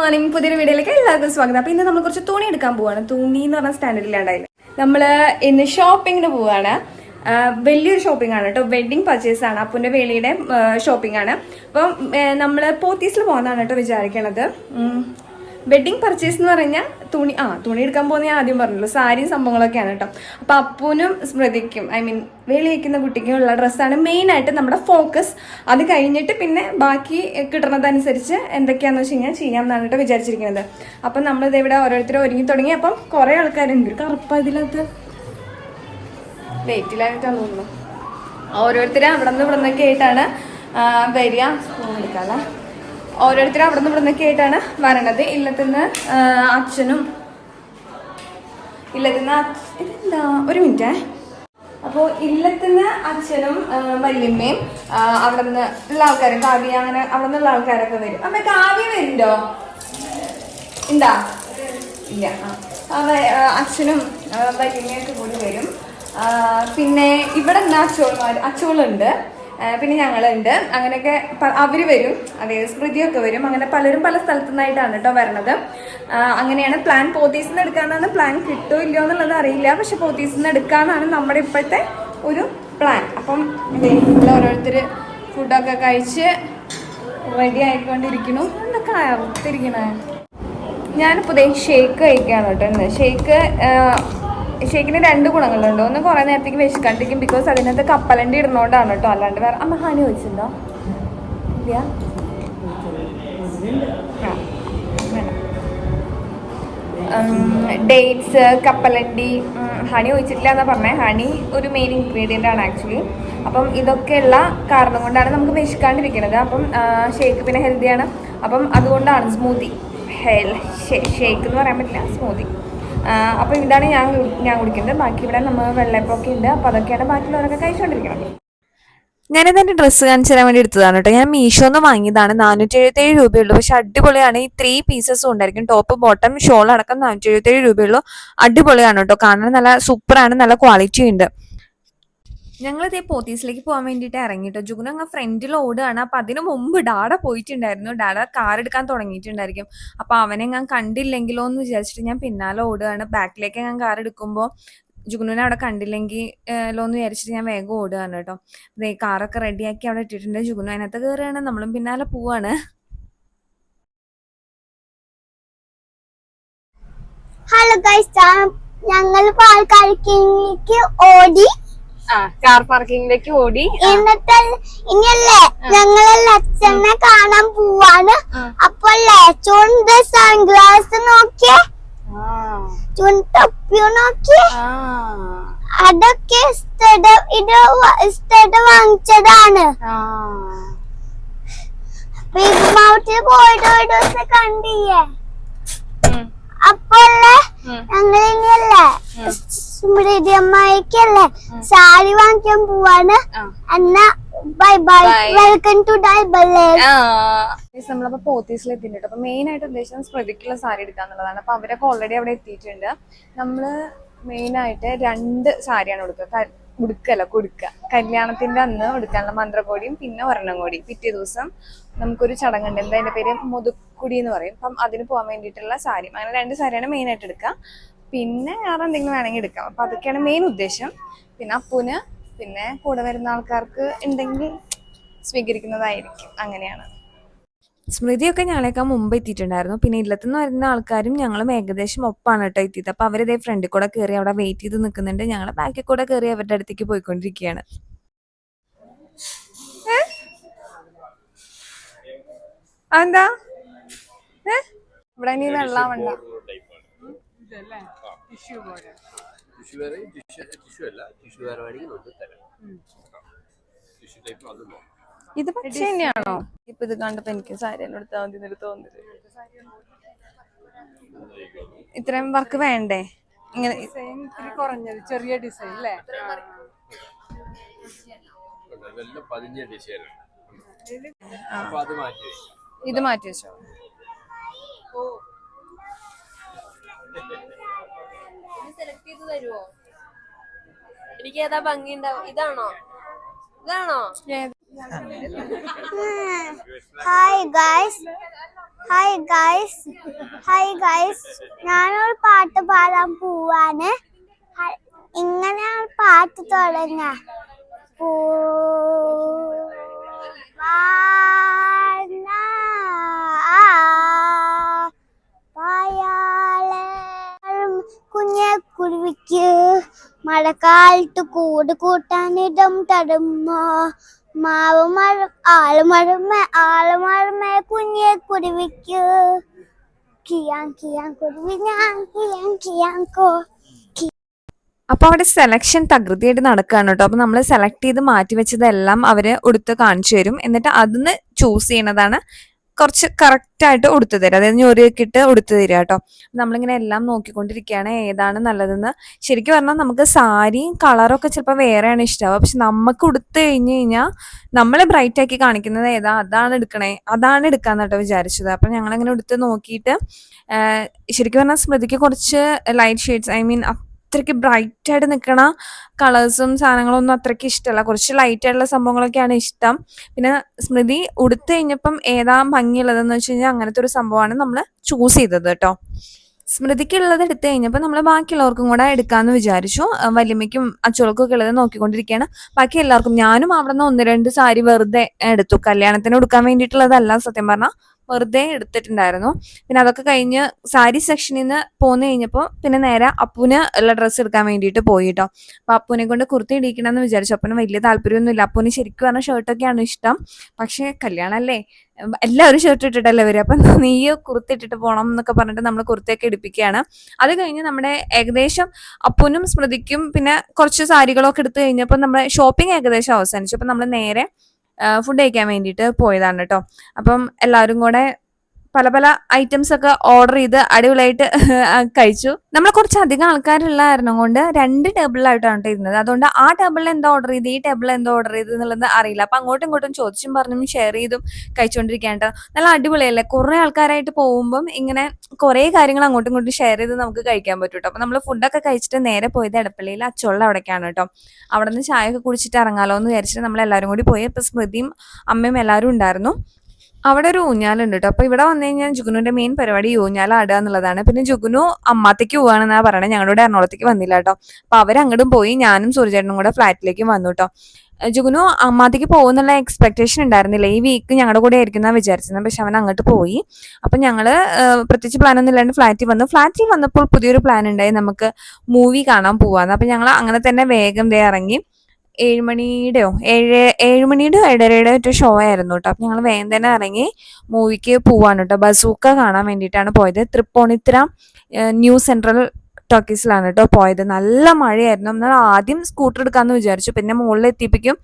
Morning പുതിയൊരു വീഡിയോയിലേക്ക് എല്ലാവർക്കും സ്വാഗതം. അപ്പോൾ ഇന്ന് നമ്മൾ കുറച്ച് തുണി എടുക്കാൻ പോവാണ്. തുണി എന്ന് പറഞ്ഞ സ്റ്റാൻഡേർഡിലാണ്ടായില്ല. നമ്മൾ ഇന്ന് ഷോപ്പിങ്ങിന് പോവാണ്. വലിയൊരു ഷോപ്പിംഗ് ആണ് കേട്ടോ. വെഡിങ് പർച്ചേസ് ആണ്. അപ്പുൻ്റെ വേളിയുടെ ഷോപ്പിംഗ് ആണ്. അപ്പം നമ്മൾ പോത്തീസിൽ പോകുന്നതാണ് കേട്ടോ വിചാരിക്കണത്. വെഡിങ് പർച്ചേസ് എന്ന് പറഞ്ഞാൽ തുണി എടുക്കാൻ പോകുന്ന ഞാൻ ആദ്യം പറഞ്ഞല്ലോ, സാരിയും സംഭവങ്ങളൊക്കെയാണ് കേട്ടോ. അപ്പോൾ അപ്പൂനും സ്മൃതിക്കും വേളി വയ്ക്കുന്ന കുട്ടിക്കും ഉള്ള ഡ്രസ്സാണ് മെയിനായിട്ട് നമ്മുടെ ഫോക്കസ്. അത് കഴിഞ്ഞിട്ട് പിന്നെ ബാക്കി കിട്ടുന്നതനുസരിച്ച് എന്തൊക്കെയാണെന്ന് വെച്ച് കഴിഞ്ഞാൽ ചെയ്യാമെന്നാണ് കേട്ടോ വിചാരിച്ചിരിക്കുന്നത്. അപ്പം നമ്മളിത് ഇവിടെ ഓരോരുത്തരും ഒരുങ്ങി തുടങ്ങി. അപ്പം കുറേ ആൾക്കാരുണ്ട്. കറുപ്പം ഇതിനകത്ത് വെയിറ്റിലായിട്ടാണ് തോന്നുന്നു. ഓരോരുത്തരും അവിടെ നിന്ന് ഇവിടെ നിന്നൊക്കെ ആയിട്ടാണ് വരിക. സ്പൂൺ എടുക്കാമല്ലേ. ഓരോരുത്തരും അവിടെ നിന്ന് ഇവിടെ നിന്നൊക്കെ ആയിട്ടാണ് വരണത്. ഇല്ലത്തുനിന്ന് അച്ഛനും ഇതെന്താ ഒരു മിനിറ്റേ. അപ്പോൾ ഇല്ലത്തുനിന്ന് അച്ഛനും വല്യമ്മയും അവിടെ നിന്ന് ഉള്ള ആൾക്കാരും കാവ്യ അങ്ങനെ അവിടെ നിന്നുള്ള ആൾക്കാരൊക്കെ വരും. അപ്പൊ കാവ്യ വരുന്നുണ്ടോ? ഉണ്ടാ ഇല്ല. അച്ഛനും വല്യമ്മയൊക്കെ കൂടി വരും. പിന്നെ ഇവിടെ എന്താ അച്ചോളുണ്ട്, പിന്നെ ഞങ്ങളുണ്ട്. അങ്ങനെയൊക്കെ അവർ വരും. അതായത് സ്മൃതിയൊക്കെ വരും. അങ്ങനെ പലരും പല സ്ഥലത്തു നിന്നായിട്ടാണ് കേട്ടോ വരണത്. അങ്ങനെയാണ് പ്ലാൻ. പോത്തീസിൽ നിന്ന് എടുക്കാനാണ് പ്ലാൻ. കിട്ടുമോ ഇല്ലയോ എന്നുള്ളത് അറിയില്ല. പക്ഷെ പോത്തീസിൽ നിന്ന് എടുക്കാനാണ് നമ്മുടെ ഇപ്പോഴത്തെ ഒരു പ്ലാൻ. അപ്പം ഇവിടെ ഓരോരുത്തർ ഫുഡൊക്കെ കഴിച്ച് റെഡി ആയിക്കൊണ്ടിരിക്കണു. എന്നൊക്കെ അറുത്തിരിക്കണേ. ഞാനിപ്പോൾ ഷേക്ക് കഴിക്കുകയാണ് കേട്ടോ. ഇന്ന് ഷേക്കിന് രണ്ട് ഗുണങ്ങളുണ്ട്. ഒന്ന് കുറേ നേരത്തേക്ക് വിശക്കാണ്ടിരിക്കും. ബിക്കോസ് അതിനകത്ത് കപ്പലണ്ടി ഇടുന്നോണ്ടാണ് കേട്ടോ. അല്ലാണ്ട് വേറെ അമ്മ ഹാനി ചോദിച്ചിട്ടുണ്ടോ? ഇല്ല. ഡേറ്റ്സ്, കപ്പലണ്ടി, ഹണി ഒഴിച്ചിട്ടില്ല എന്നാണ് പറഞ്ഞത്. ഹണി ഒരു മെയിൻ ഇൻഗ്രീഡിയൻ്റ് ആണ് ആക്ച്വലി. അപ്പം ഇതൊക്കെയുള്ള കാരണം കൊണ്ടാണ് നമുക്ക് വിശക്കാണ്ടിരിക്കുന്നത്. അപ്പം ഷേക്ക് പിന്നെ ഹെൽത്തിയാണ്. അപ്പം അതുകൊണ്ടാണ് സ്മൂത്തി ഷേക്ക് എന്ന് പറയാൻ പറ്റില്ല, സ്മൂത്തി. അപ്പോൾ ഇതാണ് ഞാൻ കുടിക്കുന്നത്. ബാക്കി ഇവിടെ നമ്മൾ വെള്ളയപ്പൊക്കെ ഉണ്ട്. അപ്പോൾ അതൊക്കെയാണ് ബാക്കിയുള്ളവരൊക്കെ കഴിച്ചുകൊണ്ടിരിക്കുന്നത്. ഞാനിതെൻ്റെ ഡ്രസ്സ് കാണിച്ചു തരാൻ വേണ്ടി എടുത്തതാണ് കേട്ടോ. ഞാൻ മീഷോന്ന് വാങ്ങിയതാണ്. 477 രൂപയുള്ളൂ. പക്ഷെ അടിപൊളിയാണ്. ഈ 3 പീസസും ഉണ്ടായിരിക്കും. ടോപ്പ് ബോട്ടം ഷോൾ അടക്കം 477 രൂപയുള്ളൂ. അടിപൊളിയാണ് കേട്ടോ. കാണാൻ നല്ല സൂപ്പറാണ്. നല്ല ക്വാളിറ്റി ഉണ്ട്. ഞങ്ങളിതേ പോത്തീസിലേക്ക് പോകാൻ വേണ്ടിയിട്ട് ഇറങ്ങിട്ടോ. ജുഗുന അങ്ങ് ഫ്രണ്ടിൽ ഓടുകയാണ്. അപ്പം അതിന് മുമ്പ് ഡാഡ പോയിട്ടുണ്ടായിരുന്നു. ഡാഡ കാർ എടുക്കാൻ തുടങ്ങിയിട്ടുണ്ടായിരിക്കും. അപ്പോൾ അവനെ ഞാൻ കണ്ടില്ലെങ്കിലോ എന്ന് വിചാരിച്ചിട്ട് ഞാൻ പിന്നാലെ ഓടുകയാണ്. ബാക്കിലേക്ക് ഞാൻ കാർ എടുക്കുമ്പോൾ ജുഗുനുവിനെ അവിടെ കണ്ടില്ലെങ്കിലോ എന്ന് വിചാരിച്ചിട്ട് ഞാൻ വേഗം ഓടുകയാണ് കേട്ടോ. അതേ കാറൊക്കെ റെഡിയാക്കി അവിടെ ഇട്ടിട്ടുണ്ട്. ജുഗുനു അതിനകത്ത് കയറുകയാണ്. നമ്മളും പിന്നാലെ പോവാണ്. ഹലോ ഗൈസ്, ഞങ്ങൾ പാർക്കിങ്ങിലേക്ക് ഓടി. കാർ പാർക്കിങ്ങിലേക്ക് ഓടി. എന്നിട്ട് ഇനിയല്ലേ ഞങ്ങളെല്ലാം അച്ഛനെ കാണാൻ പോവാണ്. അപ്പോഴല്ലേ ചൂണ്ട സൺഗ്ലാസ് നോക്കിയേ, തൊപ്പി നോക്കിയേ. അതൊക്കെ വാങ്ങിച്ചതാണ്. ബിഗ് മൗത്തിൽ പോയിട്ട് ഒരു ദിവസം കണ്ടില്ലേ. അപ്പോഴല്ലേ ഞങ്ങൾ ഇനിയല്ലേ സ്മൃതി അമ്മായിക്കല്ലേ സാരി വാങ്ങിക്കാൻ പോവാണ്. എന്നാ ബൈ ബൈ, വെൽക്കം ടു ഡൈബല്ലേ. നമ്മളപ്പോ പോത്തീസിൽ എത്തിയിട്ടുണ്ട്. അപ്പൊ മെയിൻ ആയിട്ട് ഉദ്ദേശിച്ചത് സ്മൃതിക്കുള്ള സാരി എടുക്കാന്നുള്ളതാണ്. അപ്പൊ അവരൊക്കെ ഓൾറെഡി അവിടെ എത്തിയിട്ടുണ്ട്. നമ്മള് മെയിൻ ആയിട്ട് 2 സാരിയാണ് കൊടുക്കുക. കല്യാണത്തിന്റെ അന്ന് കൊടുക്കാനുള്ള മന്ത്രകോടിയും പിന്നെ ഒരെണ്ണം കൂടി. പിറ്റേ ദിവസം നമുക്കൊരു ചടങ്ങുണ്ട്. എന്താ അതിന്റെ പേര്? മുതുക്കുടി എന്ന് പറയും. അപ്പം അതിന് പോകാൻ വേണ്ടിയിട്ടുള്ള സാരി. അങ്ങനെ 2 സാരിയാണ് മെയിൻ ആയിട്ട് എടുക്കുക. പിന്നെ വേറെ എന്തെങ്കിലും വേണമെങ്കിൽ എടുക്കാം. അപ്പൊ അതൊക്കെയാണ് മെയിൻ ഉദ്ദേശം. പിന്നെ അപ്പൂന് പിന്നെ കൂടെ വരുന്ന ആൾക്കാർക്ക് ഉണ്ടെങ്കിൽ സ്വീകരിക്കുന്നതായിരിക്കും. അങ്ങനെയാണ്. സ്മൃതിയൊക്കെ ഞങ്ങളെക്കാൾ മുമ്പ് എത്തിയിട്ടുണ്ടായിരുന്നു. പിന്നെ ഇല്ലത്തുനിന്ന് വരുന്ന ആൾക്കാരും ഞങ്ങളും ഏകദേശം ഒപ്പാണ് കേട്ടോ എത്തിയത്. അപ്പൊ അവരിതേ ഫ്രണ്ടിൽ കൂടെ കയറി അവിടെ വെയിറ്റ് ചെയ്ത് നിൽക്കുന്നുണ്ട്. ഞങ്ങൾ ബാക്കിൽ കൂടെ കയറി അവരുടെ അടുത്തേക്ക് പോയിക്കൊണ്ടിരിക്കുകയാണ്. എന്താ ഇവിടെ ഇനി വെള്ളം വേണ്ട. ഇത് പക്ഷേ തന്നെയാണോ? ഇപ്പൊ ഇത് കണ്ടപ്പോ എനിക്ക് സാരി എടുത്താൽ മതി എന്നൊരു തോന്നുന്നത്. ഇത്രയും വർക്ക് വേണ്ടേ? ഇങ്ങനെ കുറഞ്ഞത് ചെറിയ ഡിസൈൻ അല്ലേ? ഇത് മാറ്റി വെച്ചോ. സെലക്ട് ചെയ്ത് തരുമോ? എനിക്ക് ഏതാ ഭംഗി ഉണ്ടാവും? ഇതാണോ? Hi guys, hi guys, hi guys, ഞാനൊരു പാട്ട് പാടാൻ പോവാണ്. ഇങ്ങനെയാണ് പാട്ട് തുടങ്ങ. കുഞ്ഞക്കുരുവിക്ക് മഴക്കാലത്ത് കൂട് കൂട്ടാനിടം തടുമ്മ മാവുമഴ ആളുമഴമേ കുഞ്ഞക്കുരുവിക്ക് കിയാൻ കിയാൻ കുരുവി ഞാൻ കിയാൻ കിയാങ്കോ. അപ്പോൾ അവിടെ സെലക്ഷൻ തകൃതിയായിട്ട് നടക്കുകയാണ് കേട്ടോ. അപ്പോൾ നമ്മൾ സെലക്ട് ചെയ്ത് മാറ്റി വെച്ചതെല്ലാം അവർ ഉടുത്ത് കാണിച്ചു തരും. എന്നിട്ട് അതിന്ന് ചൂസ് ചെയ്യണതാണ് കുറച്ച് കറക്റ്റായിട്ട് ഉടുത്തു തരും. അതായത് ഞൊറിയൊക്കെ ഇട്ട് ഉടുത്തു തരിക കേട്ടോ. നമ്മളിങ്ങനെ എല്ലാം നോക്കിക്കൊണ്ടിരിക്കുകയാണ് ഏതാണ് നല്ലതെന്ന്. ശരിക്കും പറഞ്ഞാൽ നമുക്ക് സാരിയും കളറൊക്കെ ചിലപ്പോൾ വേറെയാണ് ഇഷ്ടമാവുക. പക്ഷെ നമുക്ക് ഉടുത്ത് കഴിഞ്ഞ് കഴിഞ്ഞാൽ നമ്മൾ ബ്രൈറ്റ് ആക്കി കാണിക്കുന്നത് ഏതാ അതാണ് എടുക്കാന്ന് കേട്ടോ വിചാരിച്ചത്. അപ്പം ഞങ്ങളിങ്ങനെ ഉടുത്ത് നോക്കിയിട്ട് ശരിക്കും പറഞ്ഞാൽ സ്മൃതിക്ക് കുറച്ച് ലൈറ്റ് ഷെയ്ഡ്സ്, ഐ മീൻ അത്രയ്ക്ക് ബ്രൈറ്റ് ആയിട്ട് നിൽക്കണ കളേഴ്സും സാധനങ്ങളും ഒന്നും അത്രയ്ക്ക് ഇഷ്ടമല്ല. കുറച്ച് ലൈറ്റ് ആയിട്ടുള്ള സംഭവങ്ങളൊക്കെയാണ് ഇഷ്ടം. പിന്നെ സ്മൃതി ഉടുത്ത് കഴിഞ്ഞപ്പം ഏതാ ഭംഗിയുള്ളതെന്ന് വെച്ച് കഴിഞ്ഞാൽ അങ്ങനത്തെ ഒരു സംഭവമാണ് നമ്മൾ ചൂസ് ചെയ്തത് കേട്ടോ. സ്മൃതിക്കുള്ളത് എടുത്തു കഴിഞ്ഞപ്പോൾ നമ്മൾ ബാക്കിയുള്ളവർക്കും കൂടെ എടുക്കാമെന്ന് വിചാരിച്ചു. വല്യമ്മയ്ക്കും അച്ചോൾക്കും ഒക്കെ ഉള്ളത് നോക്കിക്കൊണ്ടിരിക്കുകയാണ്. ബാക്കി എല്ലാവർക്കും, ഞാനും അവിടെ നിന്ന് 1-2 സാരി വെറുതെ എടുത്തു. കല്യാണത്തിന് കൊടുക്കാൻ വേണ്ടിയിട്ടുള്ളതല്ല, സത്യം പറഞ്ഞാൽ വെറുതെ എടുത്തിട്ടുണ്ടായിരുന്നു. പിന്നെ അതൊക്കെ കഴിഞ്ഞ് സാരി സെക്ഷനിൽ നിന്ന് പോന്നു കഴിഞ്ഞപ്പോൾ പിന്നെ നേരെ അപ്പൂന് ഉള്ള ഡ്രസ്സ് എടുക്കാൻ വേണ്ടിയിട്ട് പോയി കേട്ടോ. അപ്പോൾ അപ്പൂനെ കൊണ്ട് കുർത്തി ഇടിക്കണമെന്ന് വിചാരിച്ചു. അപ്പൂന് വലിയ താല്പര്യമൊന്നുമില്ല. അപ്പൂന് ശരിക്കും പറഞ്ഞ ഷർട്ടൊക്കെയാണ് ഇഷ്ടം. പക്ഷേ കല്യാണമല്ലേ, എല്ലാവരും ഷർട്ട് ഇട്ടിട്ടല്ലേ വരും. അപ്പം നീ കുർത്തി ഇട്ടിട്ട് പോകണം എന്നൊക്കെ പറഞ്ഞിട്ട് നമ്മൾ കുർത്തിയൊക്കെ എടുപ്പിക്കുകയാണ്. അത് കഴിഞ്ഞ് നമ്മുടെ ഏകദേശം അപ്പൂനും സ്മൃതിക്കും പിന്നെ കുറച്ച് സാരികളൊക്കെ എടുത്തു കഴിഞ്ഞപ്പോൾ നമ്മുടെ ഷോപ്പിംഗ് ഏകദേശം അവസാനിച്ചു. അപ്പം നമ്മൾ നേരെ ഫുഡ് കഴിക്കാൻ വേണ്ടിയിട്ട് പോയതാണ് കേട്ടോ. അപ്പം എല്ലാവരും കൂടെ പല പല ഐറ്റംസ് ഒക്കെ ഓർഡർ ചെയ്ത് അടിപൊളിയായിട്ട് കഴിച്ചു. നമ്മൾ കുറച്ച് അധികം ആൾക്കാരുള്ള കാരണം കൊണ്ട് 2 ടേബിളിലായിട്ടാണ് ഇരുന്നത്. അതുകൊണ്ട് ആ ടേബിളിൽ എന്താ ഓർഡർ ചെയ്ത് ഈ ടേബിളിൽ എന്താ ഓർഡർ ചെയ്ത് എന്നുള്ളത് അറിയില്ല. അപ്പൊ അങ്ങോട്ടും ഇങ്ങോട്ടും ചോദിച്ചും പറഞ്ഞും ഷെയർ ചെയ്തും കഴിച്ചുകൊണ്ടിരിക്കുകയാണ്. നല്ല അടിപൊളിയല്ലേ, കുറെ ആൾക്കാരായിട്ട് പോകുമ്പം ഇങ്ങനെ കുറെ കാര്യങ്ങൾ അങ്ങോട്ടും ഇങ്ങോട്ടും ഷെയർ ചെയ്ത് നമുക്ക് കഴിക്കാൻ പറ്റും കേട്ടോ. അപ്പൊ നമ്മൾ ഫുഡൊക്കെ കഴിച്ചിട്ട് നേരെ പോയത് എടപ്പള്ളിയിൽ അച്ചോളിൽ അവിടേക്കാണ് കേട്ടോ. അവിടെ നിന്ന് ചായ ഒക്കെ കുടിച്ചിട്ട് ഇറങ്ങാലോ എന്ന് വിചാരിച്ചിട്ട് നമ്മൾ എല്ലാവരും കൂടി പോയി. ഇപ്പൊ സ്മൃതിയും അമ്മയും എല്ലാവരും ഉണ്ടായിരുന്നു. അവിടെ ഒരു ഊഞ്ഞാലുണ്ട് കേട്ടോ. അപ്പൊ ഇവിടെ വന്നു കഴിഞ്ഞാൽ ജുഗുനുവിന്റെ മെയിൻ പരിപാടി ഊഞ്ഞാലാടുക എന്നുള്ളതാണ്. പിന്നെ ജുഗുനു അമ്മാത്തേക്ക് പോവാണെന്നാ പറയണേ, ഞങ്ങളുടെ എറണാകുളത്തേക്ക് വന്നില്ല കേട്ടോ. അപ്പൊ അവരങ്ങോട്ടും പോയി, ഞാനും സൂര്യചേട്ടനും കൂടെ ഫ്ലാറ്റിലേക്ക് വന്നു കേട്ടോ. ജുഗുനു അമ്മാത്തേക്ക് പോകുന്നുള്ള എക്സ്പെക്ടേഷൻ ഉണ്ടായിരുന്നില്ല. ഈ വീക്ക് ഞങ്ങളുടെ കൂടെ ആയിരിക്കും എന്നാ വിചാരിച്ചത്. പക്ഷെ അവൻ അങ്ങോട്ട് പോയി. അപ്പൊ ഞങ്ങള് പ്രത്യേകിച്ച് പ്ലാനൊന്നും ഇല്ലാണ്ട് ഫ്ലാറ്റിൽ വന്നപ്പോൾ പുതിയൊരു പ്ലാൻ ഉണ്ടായി, നമുക്ക് മൂവി കാണാൻ പോവാന്ന്. അപ്പൊ ഞങ്ങൾ അങ്ങനെ തന്നെ വേഗം ഇറങ്ങി. 7 മണിയുടെയോ 7:30 ഒറ്റ ഷോ ആയിരുന്നു കേട്ടോ. അപ്പൊ ഞങ്ങൾ വേഗം തന്നെ ഇറങ്ങി മൂവിക്ക് പോവാണ് കേട്ടോ. ബസൂക്ക കാണാൻ വേണ്ടിയിട്ടാണ് പോയത്. തൃപ്പൂണിത്തുറ ന്യൂ സെൻട്രൽ ടോക്കീസിലാണ് കേട്ടോ പോയത്. നല്ല മഴയായിരുന്നു. എന്നാൽ ആദ്യം സ്കൂട്ടർ എടുക്കാമെന്ന് വിചാരിച്ചു. പിന്നെ മുകളിൽ എത്തിയപ്പോഴേക്കും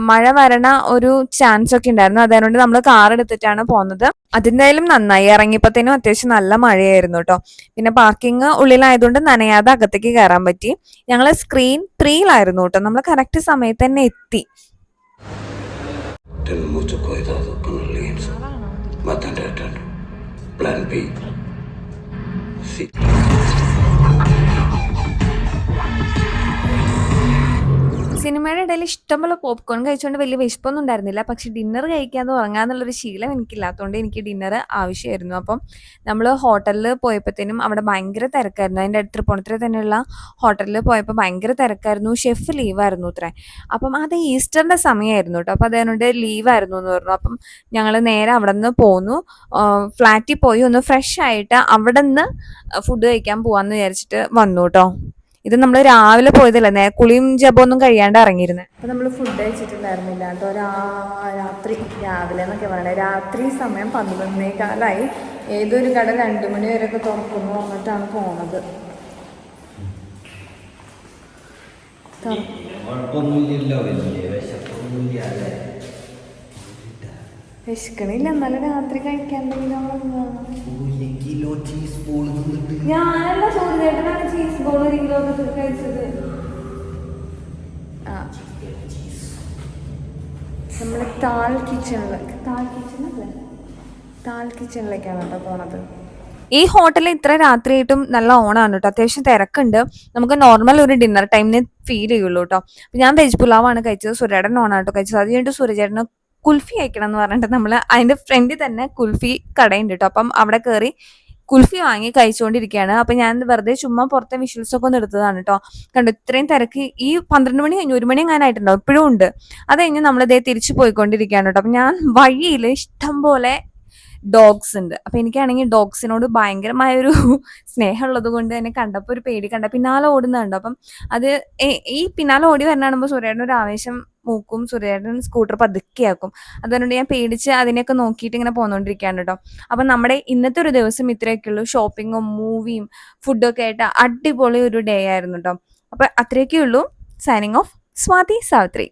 മഴ വരണ ഒരു ചാൻസ് ഒക്കെ ഉണ്ടായിരുന്നു. അതുകൊണ്ട് നമ്മൾ കാർ എടുത്തിട്ടാണ് പോകുന്നത്. അതെന്തായാലും നന്നായി. ഇറങ്ങിയപ്പോഴത്തേനും അത്യാവശ്യം നല്ല മഴയായിരുന്നു കേട്ടോ. പിന്നെ പാർക്കിംഗ് ഉള്ളിലായതുകൊണ്ട് നനയാതെ അകത്തേക്ക് കയറാൻ പറ്റി. ഞങ്ങൾ സ്ക്രീൻ 3-ലായിരുന്നു കേട്ടോ. നമ്മൾ കറക്റ്റ് സമയത്ത് തന്നെ എത്തി. സിനിമയുടെ ഇടയിൽ ഇഷ്ടംപോലെ പോപ്കോൺ കഴിച്ചുകൊണ്ട് വലിയ വിശപ്പൊന്നും ഉണ്ടായിരുന്നില്ല. പക്ഷെ ഡിന്നർ കഴിക്കാതെ ഉറങ്ങാന്നുള്ളൊരു ശീലം എനിക്കില്ലാത്തതുകൊണ്ട് എനിക്ക് ഡിന്നർ ആവശ്യമായിരുന്നു. അപ്പം നമ്മൾ ഹോട്ടലിൽ പോയപ്പോഴത്തേനും അവിടെ ഭയങ്കര തിരക്കായിരുന്നു. അതിൻ്റെ അടുത്ത് തൃപ്പൂണിത്തുറ തന്നെയുള്ള ഹോട്ടലിൽ പോയപ്പോൾ ഭയങ്കര തിരക്കായിരുന്നു. ഷെഫ് ലീവായിരുന്നു അത്രേ. അപ്പം അത് ഈസ്റ്ററിൻ്റെ സമയമായിരുന്നു കേട്ടോ. അപ്പോൾ അതുകൊണ്ട് ലീവായിരുന്നു എന്ന് പറഞ്ഞു. അപ്പം ഞങ്ങൾ നേരെ അവിടെ നിന്ന് പോന്നു. ഫ്ലാറ്റിൽ പോയി ഒന്ന് ഫ്രഷ് ആയിട്ട് അവിടെ നിന്ന് ഫുഡ് കഴിക്കാൻ പോവാന്ന് വിചാരിച്ചിട്ട് വന്നു കേട്ടോ. ഇത് നമ്മൾ രാവിലെ പോയതല്ലേ, കുളിയും ജപമൊന്നും കഴിയാണ്ട് ഇറങ്ങിയിരുന്നത്. അപ്പൊ നമ്മൾ ഫുഡ് കഴിച്ചിട്ടുണ്ടായിരുന്നില്ല കേട്ടോ. രാവിലെ എന്നൊക്കെ പറയണേ, രാത്രി സമയം 11:15 ഏതൊരു കട 2 മണി വരെയൊക്കെ തുറക്കുന്നു പറഞ്ഞിട്ടാണ് പോണത്. വിശക്കണില്ല, എന്നാലും രാത്രി കഴിക്കാൻ ഞാനല്ല, സൂര്യചേട്ടനാണ് ചീസ് ബോൾ 1 കിലോ കഴിച്ചത്. ആ, നമ്മൾ താൽ കിച്ചണിലേക്കാണ് കേട്ടോ പോണത്. ഈ ഹോട്ടലിൽ ഇത്ര രാത്രിയായിട്ടും നല്ല ഓണാണ് കേട്ടോ. അത്യാവശ്യം തിരക്കുണ്ട്. നമുക്ക് നോർമൽ ഒരു ഡിന്നർ ടൈമിന് ഫീൽ ചെയ്യുള്ളൂ കേട്ടോ. ഞാൻ വെജ് പുലാവാണ് കഴിച്ചത്. സൂര്യചേട്ടൻ ഓണാണ് കേട്ടോ കഴിച്ചത്. അത് കഴിഞ്ഞിട്ട് സൂര്യചേട്ടന് കുൽഫി കഴിക്കണം എന്ന് പറഞ്ഞിട്ട് നമ്മൾ അതിൻ്റെ ഫ്രണ്ടിൽ തന്നെ കുൽഫി കടയുണ്ട് കേട്ടോ. അപ്പം അവിടെ കയറി കുൽഫി വാങ്ങി കഴിച്ചുകൊണ്ടിരിക്കുകയാണ്. അപ്പം ഞാൻ വെറുതെ ചുമ്മാ പുറത്തെ വിഷ്വൽസ് ഒക്കെ ഒന്ന് എടുത്തതാണ് കേട്ടോ. കണ്ടു ഇത്രയും തിരക്ക് ഈ 12 മണി കഴിഞ്ഞ് 1 മണി എങ്ങാനായിട്ടുണ്ടാവും, ഇപ്പോഴും ഉണ്ട്. അത് കഴിഞ്ഞ് നമ്മളിതേ തിരിച്ചു പോയിക്കൊണ്ടിരിക്കുകയാണ് കേട്ടോ. അപ്പം ഞാൻ വഴിയിൽ ഇഷ്ടം പോലെ ഡോഗ്സ് ഉണ്ട്. അപ്പം എനിക്കാണെങ്കിൽ ഡോഗ്സിനോട് ഭയങ്കരമായൊരു സ്നേഹമുള്ളത് കൊണ്ട് തന്നെ കണ്ടപ്പോൾ ഒരു പേടി, പിന്നാലെ ഓടുന്നുണ്ട്. അപ്പം അത് ഈ പിന്നാലെ ഓടി വരണാകുമ്പോൾ സൂര്യേട്ടൻ ഒരു ആവേശം മൂക്കും, സൂര്യേട്ടൻ സ്കൂട്ടർ പതുക്കെയാക്കും. അതുകൊണ്ട് ഞാൻ പേടിച്ച് അതിനെയൊക്കെ നോക്കിയിട്ട് ഇങ്ങനെ പോന്നുകൊണ്ടിരിക്കുകയാണ് കേട്ടോ. അപ്പം നമ്മുടെ ഇന്നത്തെ ഒരു ദിവസം ഇത്രയൊക്കെയുള്ളൂ. ഷോപ്പിങ്ങും മൂവിയും ഫുഡൊക്കെ ആയിട്ട് അടിപൊളി ഒരു ഡേ ആയിരുന്നു കേട്ടോ. അപ്പം അത്രയൊക്കെ ഉള്ളൂ. Signing off, Swathi Savitri.